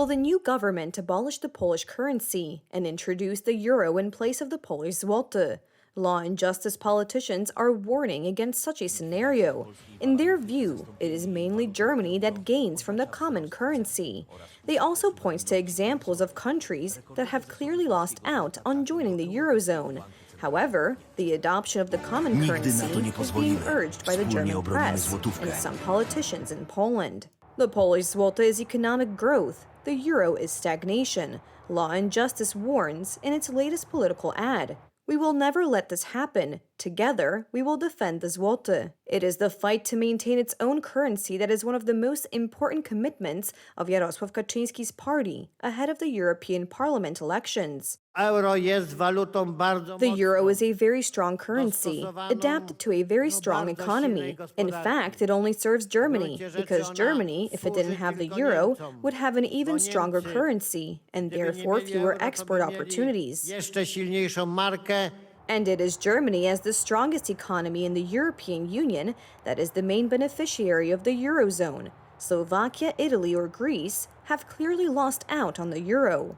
Will the new government abolish the Polish currency and introduce the euro in place of the Polish złoty? Law and justice politicians are warning against such a scenario. In their view, it is mainly Germany that gains from the common currency. They also point to examples of countries that have clearly lost out on joining the eurozone. However, the adoption of the common currency is being urged by the German press and some politicians in Poland. The Polish złoty is economic growth. The euro is stagnation. Law and Justice warns in its latest political ad. We will never let this happen. Together, we will defend the złoty. It is the fight to maintain its own currency that is one of the most important commitments of Jarosław Kaczyński's party ahead of the European Parliament elections. The euro is a very strong currency, adapted to a very strong economy. In fact, it only serves Germany, because Germany, if it didn't have the euro, would have an even stronger currency, and therefore fewer export opportunities. And it is Germany, as the strongest economy in the European Union, that is the main beneficiary of the eurozone. Slovakia, Italy, or Greece have clearly lost out on the euro.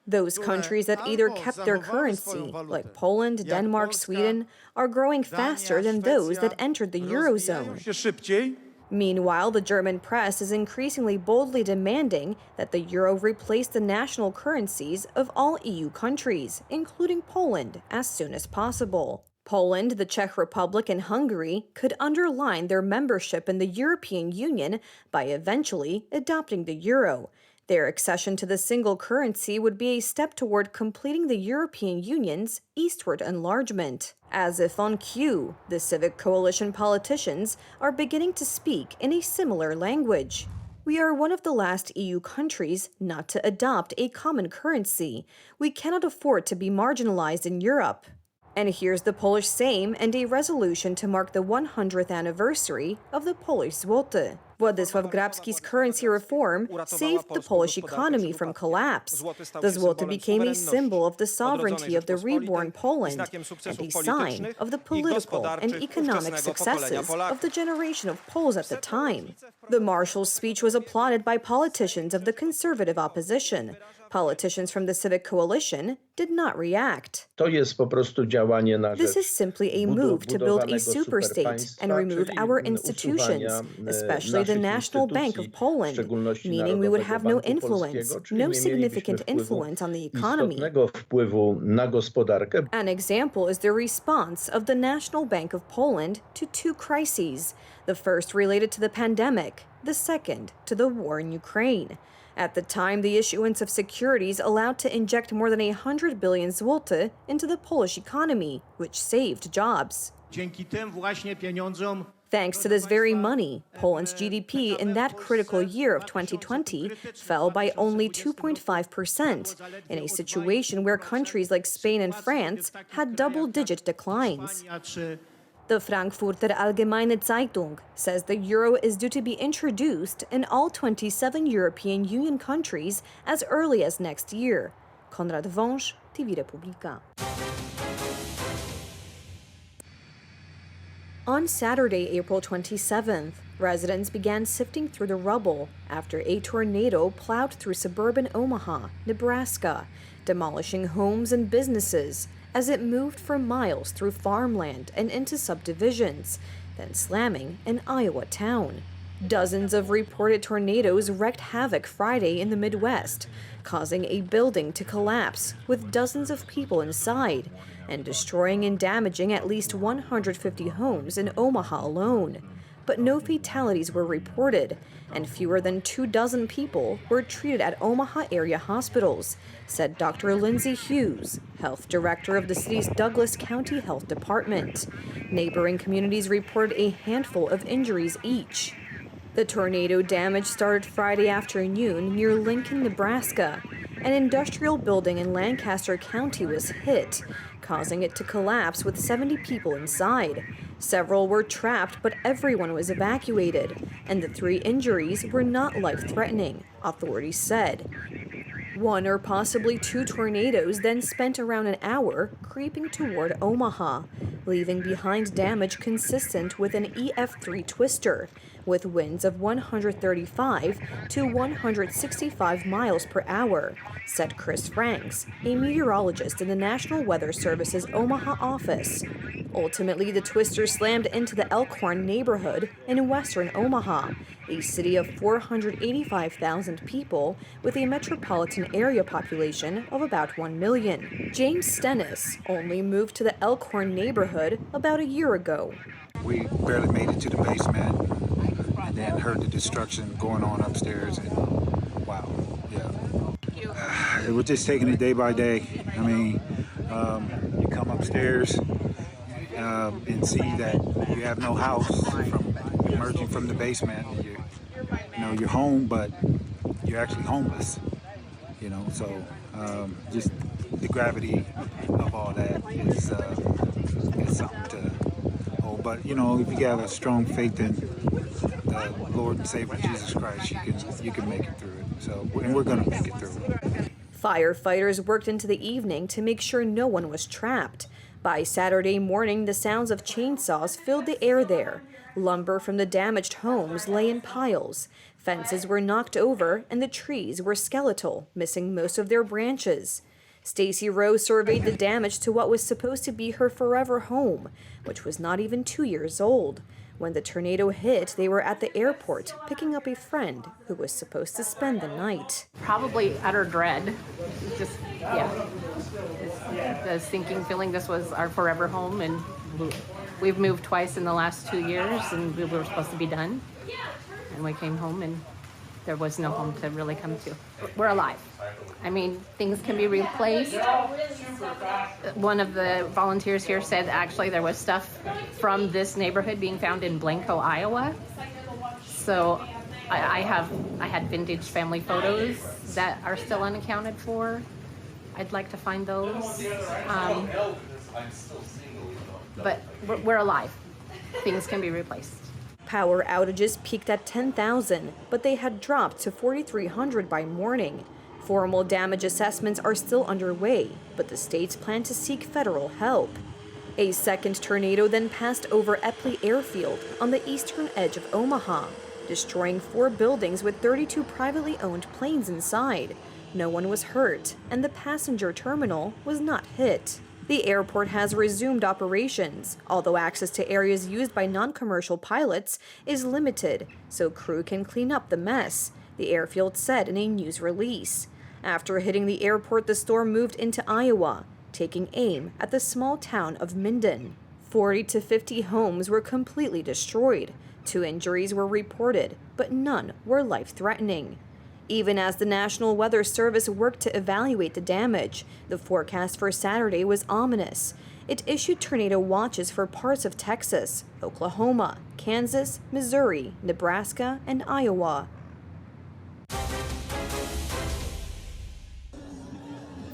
Those countries that either kept their currency, like Poland, Denmark, Sweden, are growing faster than those that entered the eurozone. Meanwhile, the German press is increasingly boldly demanding that the euro replace the national currencies of all EU countries, including Poland, as soon as possible. Poland, the Czech Republic, and Hungary could underline their membership in the European Union by eventually adopting the euro. Their accession to the single currency would be a step toward completing the European Union's eastward enlargement. As if on cue, the Civic Coalition politicians are beginning to speak in a similar language. We are one of the last EU countries not to adopt a common currency. We cannot afford to be marginalized in Europe. And here's the Polish Sejm and a resolution to mark the 100th anniversary of the Polish złoty. Władysław Grabski's currency reform saved the Polish economy from collapse. The złoty became a symbol of the sovereignty of the reborn Poland and a sign of the political and economic successes of the generation of Poles at the time. The Marshal's speech was applauded by politicians of the conservative opposition. Politicians from the Civic Coalition did not react. This is simply a move to build a superstate and remove our institutions, especially the National Bank of Poland, meaning we would have no influence, no significant influence on the economy. An example is the response of the National Bank of Poland to two crises, the first related to the pandemic, the second to the war in Ukraine. At the time, the issuance of securities allowed to inject more than 100 billion złoty into the Polish economy, which saved jobs. Thanks to this very money, Poland's GDP in that critical year of 2020 fell by only 2.5%, in a situation where countries like Spain and France had double-digit declines. The Frankfurter Allgemeine Zeitung says the euro is due to be introduced in all 27 European Union countries as early as next year. Konrad Wąż, TV Republika. On Saturday, April 27th, residents began sifting through the rubble after a tornado plowed through suburban Omaha, Nebraska, demolishing homes and businesses as it moved for miles through farmland and into subdivisions, then slamming an Iowa town. Dozens of reported tornadoes wreaked havoc Friday in the Midwest, causing a building to collapse with dozens of people inside, and destroying and damaging at least 150 homes in Omaha alone. But no fatalities were reported, and fewer than 24 people were treated at Omaha area hospitals, said Dr. Lindsay Hughes, health director of the city's Douglas County Health Department. Neighboring communities reported a handful of injuries each. The tornado damage started Friday afternoon near Lincoln, Nebraska. An industrial building in Lancaster County was hit, causing it to collapse with 70 people inside. Several were trapped, but everyone was evacuated, and the 3 injuries were not life-threatening, authorities said. One or possibly two tornadoes then spent around an hour creeping toward Omaha, leaving behind damage consistent with an EF3 twister, with winds of 135 to 165 miles per hour, said Chris Franks, a meteorologist in the National Weather Service's Omaha office. Ultimately, the twister slammed into the Elkhorn neighborhood in western Omaha, a city of 485,000 people with a metropolitan area population of about 1 million. James Stennis only moved to the Elkhorn neighborhood about a year ago. We barely made it to the basement and then heard the destruction going on upstairs, and wow, yeah. It was just taking it day by day. I mean, you come upstairs and see that you have no house from emerging from the basement. You're home, but you're actually homeless. So just the gravity of all that is something to hold. But if you have a strong faith in the Lord and Savior Jesus Christ, you can make it through it. So, and we're gonna make it through it. Firefighters worked into the evening to make sure no one was trapped. By Saturday morning, the sounds of chainsaws filled the air there. Lumber from the damaged homes lay in piles. Fences were knocked over, and the trees were skeletal, missing most of their branches. Stacy Rose surveyed the damage to what was supposed to be her forever home, which was not even 2 years old. When the tornado hit, they were at the airport picking up a friend who was supposed to spend the night. Probably utter dread. Just, yeah. The sinking feeling this was our forever home, and we've moved twice in the last 2 years, and we were supposed to be done. And we came home, and there was no home to really come to. We're alive. I mean, things can be replaced. One of the volunteers here said actually there was stuff from this neighborhood being found in Blanco, Iowa. So I had vintage family photos that are still unaccounted for. I'd like to find those. But we're alive. Things can be replaced. Power outages peaked at 10,000, but they had dropped to 4,300 by morning. Formal damage assessments are still underway, but the states plan to seek federal help. A second tornado then passed over Epley Airfield on the eastern edge of Omaha, destroying 4 buildings with 32 privately owned planes inside. No one was hurt, and the passenger terminal was not hit. The airport has resumed operations, although access to areas used by non-commercial pilots is limited, so crew can clean up the mess, the airfield said in a news release. After hitting the airport, the storm moved into Iowa, taking aim at the small town of Minden. 40 to 50 homes were completely destroyed. 2 injuries were reported, but none were life-threatening. Even as the National Weather Service worked to evaluate the damage, the forecast for Saturday was ominous. It issued tornado watches for parts of Texas, Oklahoma, Kansas, Missouri, Nebraska, and Iowa.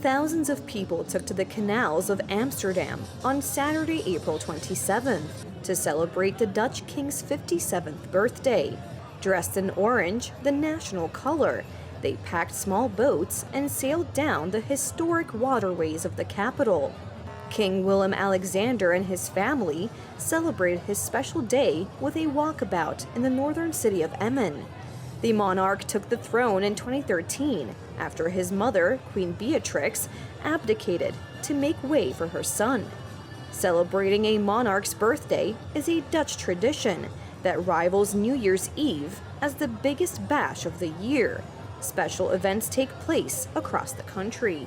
Thousands of people took to the canals of Amsterdam on Saturday, April 27th, to celebrate the Dutch king's 57th birthday. Dressed in orange, the national color, they packed small boats and sailed down the historic waterways of the capital. King Willem-Alexander and his family celebrated his special day with a walkabout in the northern city of Emmen. The monarch took the throne in 2013 after his mother, Queen Beatrix, abdicated to make way for her son. Celebrating a monarch's birthday is a Dutch tradition that rivals New Year's Eve as the biggest bash of the year. Special events take place across the country.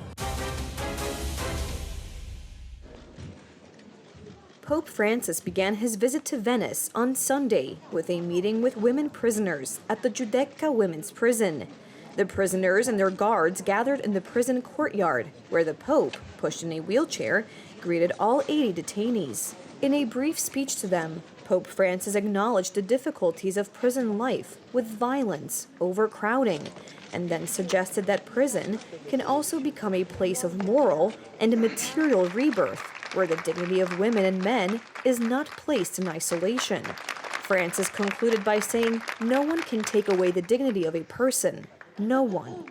Pope Francis began his visit to Venice on Sunday with a meeting with women prisoners at the Giudecca Women's Prison. The prisoners and their guards gathered in the prison courtyard, where the Pope, pushed in a wheelchair, greeted all 80 detainees. In a brief speech to them, Pope Francis acknowledged the difficulties of prison life with violence, overcrowding, and then suggested that prison can also become a place of moral and material rebirth, where the dignity of women and men is not placed in isolation. Francis concluded by saying, "No one can take away the dignity of a person. No one."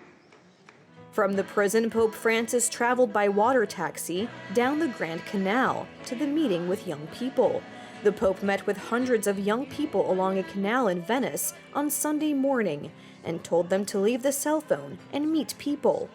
From the prison, Pope Francis traveled by water taxi down the Grand Canal to the meeting with young people. The Pope met with hundreds of young people along a canal in Venice on Sunday morning and told them to leave the cell phone and meet people.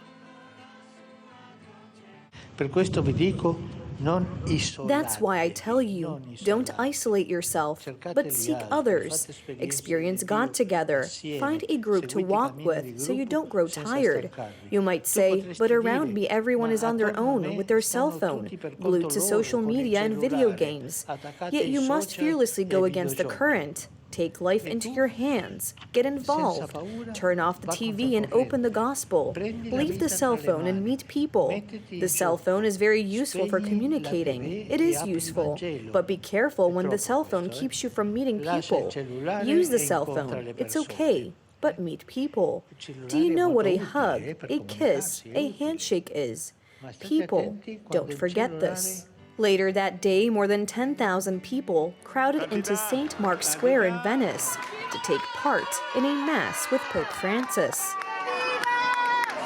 Per questo vi dico, non isolatevi. That's why I tell you, don't isolate yourself, but seek others. Experience God together. Find a group to walk with so you don't grow tired. You might say, but around me everyone is on their own with their cell phone, glued to social media and video games. Yet you must fearlessly go against the current. Take life into your hands. Get involved. Turn off the TV and open the gospel. Leave the cell phone and meet people. The cell phone is very useful for communicating. It is useful. But be careful when the cell phone keeps you from meeting people. Use the cell phone. It's okay. But meet people. Do you know what a hug, a kiss, a handshake is? People, don't forget this. Later that day, more than 10,000 people crowded into St. Mark's Square in Venice to take part in a mass with Pope Francis.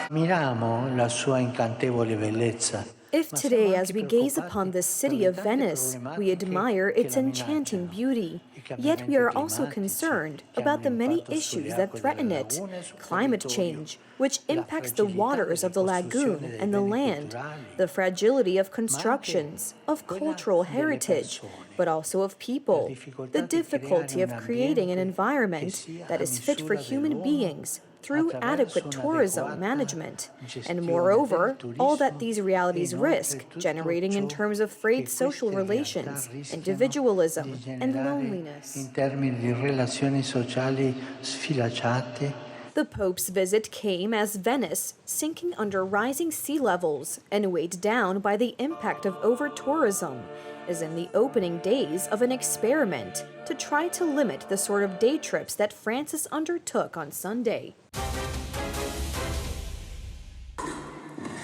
Ammiriamo la sua incantevole bellezza. If today, as we gaze upon this city of Venice, we admire its enchanting beauty, yet we are also concerned about the many issues that threaten it. Climate change, which impacts the waters of the lagoon and the land, the fragility of constructions, of cultural heritage, but also of people, the difficulty of creating an environment that is fit for human beings, through adequate tourism management, and moreover, all that these realities risk, generating in terms of frayed social relations, individualism, and loneliness. In termini di relazioni sociali sfilacciate. The Pope's visit came as Venice, sinking under rising sea levels and weighed down by the impact of over-tourism, is in the opening days of an experiment to try to limit the sort of day trips that Francis undertook on Sunday.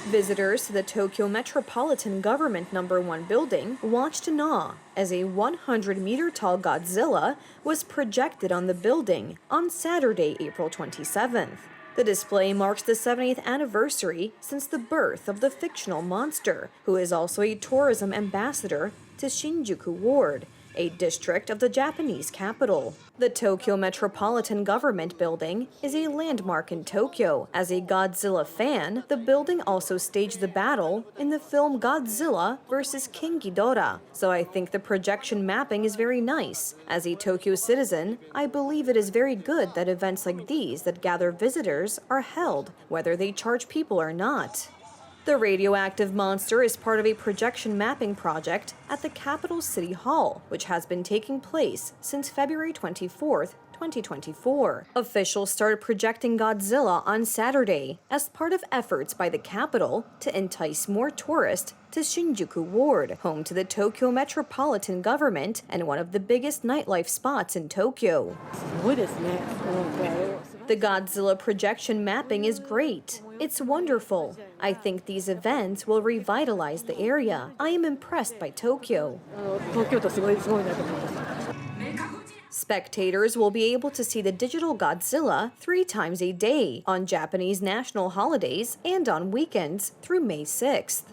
Visitors to the Tokyo Metropolitan Government No. 1 building watched in awe as a 100-meter-tall Godzilla was projected on the building on Saturday, April 27th. The display marks the 70th anniversary since the birth of the fictional monster, who is also a tourism ambassador to Shinjuku Ward, a district of the Japanese capital. The Tokyo Metropolitan Government Building is a landmark in Tokyo. As a Godzilla fan, the building also staged the battle in the film Godzilla vs. King Ghidorah, so I think the projection mapping is very nice. As a Tokyo citizen, I believe it is very good that events like these that gather visitors are held, whether they charge people or not. The radioactive monster is part of a projection mapping project at the capital City Hall, which has been taking place since February 24th, 2024. Officials started projecting Godzilla on Saturday as part of efforts by the capital to entice more tourists to Shinjuku Ward, home to the Tokyo Metropolitan Government and one of the biggest nightlife spots in Tokyo. The Godzilla projection mapping is great. It's wonderful. I think these events will revitalize the area. I am impressed by Tokyo. Spectators will be able to see the digital Godzilla 3 times a day on Japanese national holidays and on weekends through May 6th.